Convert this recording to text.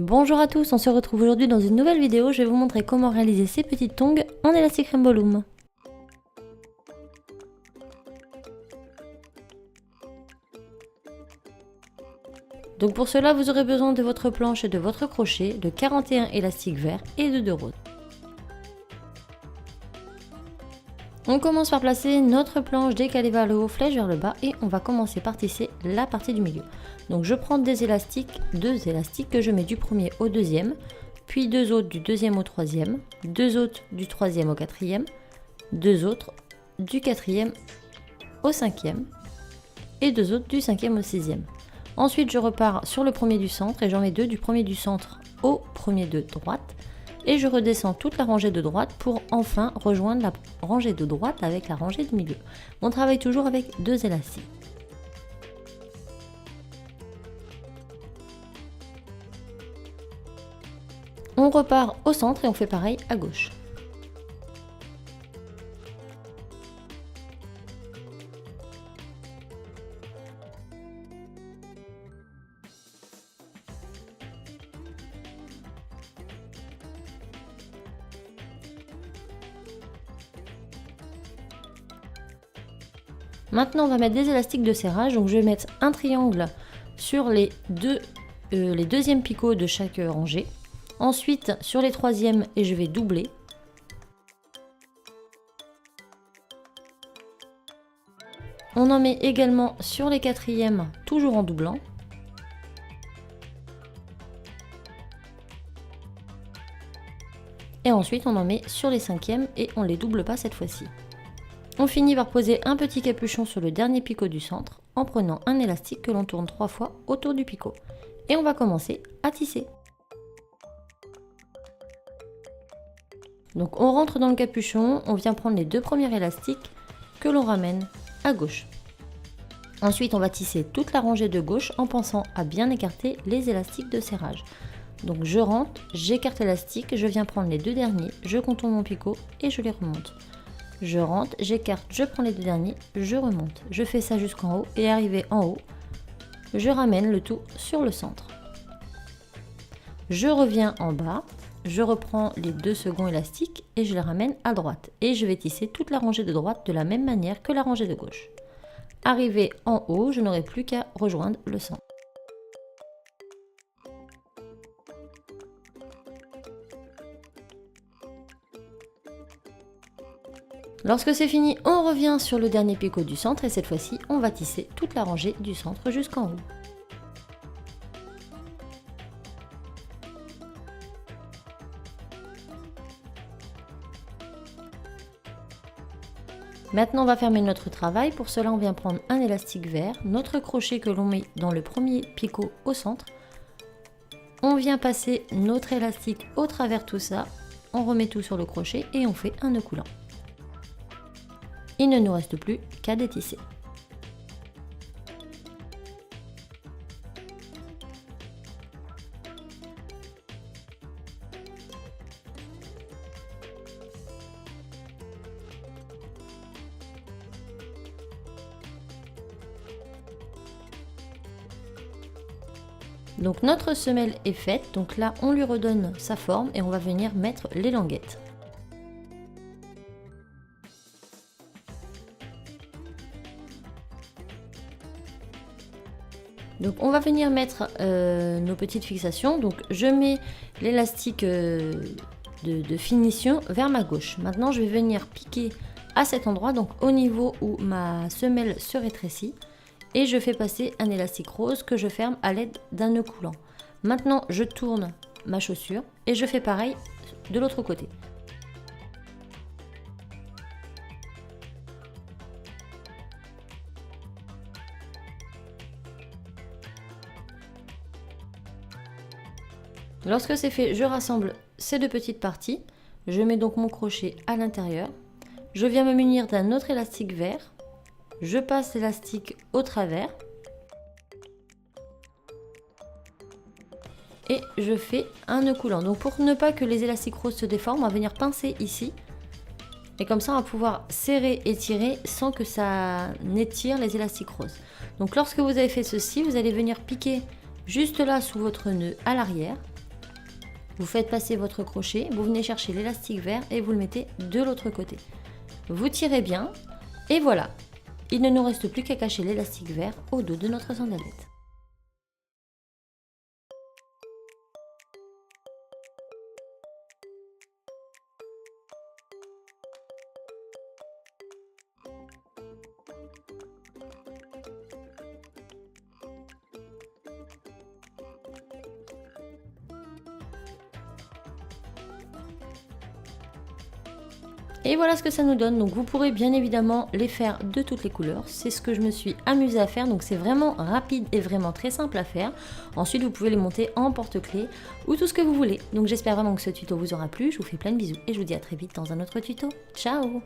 Bonjour à tous, on se retrouve aujourd'hui dans une nouvelle vidéo. Je vais vous montrer comment réaliser ces petites tongs en élastique rainbow loom. Donc pour cela, vous aurez besoin de votre planche et de votre crochet, de 41 élastiques verts et de 2 roses. On commence par placer notre planche décalée vers le haut, flèche vers le bas, et on va commencer par tisser la partie du milieu. Donc je prends deux élastiques que je mets du premier au deuxième, puis deux autres du deuxième au troisième, deux autres du troisième au quatrième, deux autres du quatrième au cinquième et deux autres du cinquième au sixième. Ensuite je repars sur le premier du centre et j'en mets deux du premier du centre au premier de droite. Et je redescends toute la rangée de droite pour enfin rejoindre la rangée de droite avec la rangée du milieu. On travaille toujours avec deux élastiques. On repart au centre et on fait pareil à gauche. Maintenant on va mettre des élastiques de serrage, donc je vais mettre un triangle sur les deuxièmes picots de chaque rangée. Ensuite sur les troisièmes et je vais doubler. On en met également sur les quatrièmes, toujours en doublant. Et ensuite on en met sur les cinquièmes et on ne les double pas cette fois-ci. On finit par poser un petit capuchon sur le dernier picot du centre en prenant un élastique que l'on tourne 3 fois autour du picot. Et on va commencer à tisser. Donc on rentre dans le capuchon, on vient prendre les deux premiers élastiques que l'on ramène à gauche. Ensuite on va tisser toute la rangée de gauche en pensant à bien écarter les élastiques de serrage. Donc je rentre, j'écarte l'élastique, je viens prendre les deux derniers, je contourne mon picot et je les remonte. Je rentre, j'écarte, je prends les deux derniers, je remonte. Je fais ça jusqu'en haut et arrivé en haut, je ramène le tout sur le centre. Je reviens en bas, je reprends les deux seconds élastiques et je les ramène à droite. Et je vais tisser toute la rangée de droite de la même manière que la rangée de gauche. Arrivé en haut, je n'aurai plus qu'à rejoindre le centre. Lorsque c'est fini, on revient sur le dernier picot du centre et cette fois-ci, on va tisser toute la rangée du centre jusqu'en haut. Maintenant, on va fermer notre travail. Pour cela, on vient prendre un élastique vert, notre crochet que l'on met dans le premier picot au centre. On vient passer notre élastique au travers de tout ça, on remet tout sur le crochet et on fait un nœud coulant. Il ne nous reste plus qu'à détisser. Donc notre semelle est faite, donc là on lui redonne sa forme et on va venir mettre les languettes. Donc on va venir mettre nos petites fixations. Donc je mets l'élastique de finition vers ma gauche. Maintenant je vais venir piquer à cet endroit, donc au niveau où ma semelle se rétrécit. Et je fais passer un élastique rose que je ferme à l'aide d'un nœud coulant. Maintenant je tourne ma chaussure et je fais pareil de l'autre côté. Lorsque c'est fait, je rassemble ces deux petites parties. Je mets donc mon crochet à l'intérieur. Je viens me munir d'un autre élastique vert. Je passe l'élastique au travers. Et je fais un nœud coulant. Donc pour ne pas que les élastiques roses se déforment, on va venir pincer ici. Et comme ça, on va pouvoir serrer et tirer sans que ça n'étire les élastiques roses. Donc lorsque vous avez fait ceci, vous allez venir piquer juste là sous votre nœud à l'arrière. Vous faites passer votre crochet, vous venez chercher l'élastique vert et vous le mettez de l'autre côté. Vous tirez bien et voilà. Il ne nous reste plus qu'à cacher l'élastique vert au dos de notre sandalette. Et voilà ce que ça nous donne, donc vous pourrez bien évidemment les faire de toutes les couleurs, c'est ce que je me suis amusée à faire, donc c'est vraiment rapide et vraiment très simple à faire. Ensuite vous pouvez les monter en porte-clés ou tout ce que vous voulez. Donc j'espère vraiment que ce tuto vous aura plu, je vous fais plein de bisous et je vous dis à très vite dans un autre tuto. Ciao!